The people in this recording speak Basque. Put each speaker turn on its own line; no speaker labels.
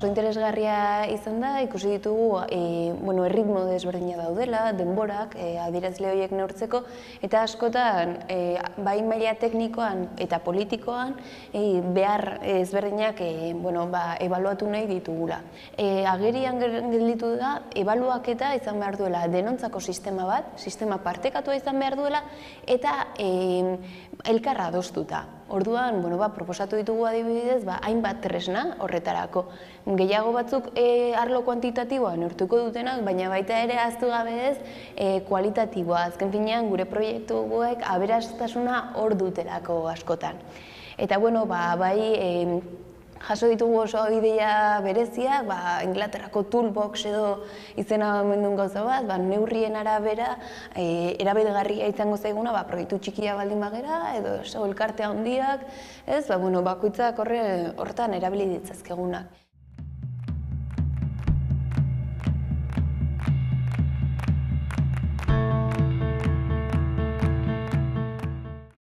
oso interesgarria izan da, ikusi ditugu erritmo desberdina daudela, denborak, adierazle horiek neurtzeko, eta askotan, bai maila teknikoan eta politikoan, behar ezberdinak ebaluatu nahi ditugula. Agerian gelditu da, ebaluaketa izan behar duela denontzako sistema bat, sistema partekatua izan behar duela, eta elkarra adostuta. Orduan, proposatu ditugu adibidez, hainbat tresna horretarako. Gehiago batzuk arlo kuantitatiboa neurtuko dutenak, baina baita ere ahaztu gabe ez kualitatiboa. Azken finean, gure proiektuek aberastasuna hor dutelako askotan. Eta, bai, jaso ditugu oso ideia bereziak, Inglaterrako toolbox edo izena mendun gauza bat, neurrien arabera erabilgarria izango zaiguna, proiektu txikia baldin bagera, edo elkarte handiak, bakoitzak horretan erabili ditzazkegunak.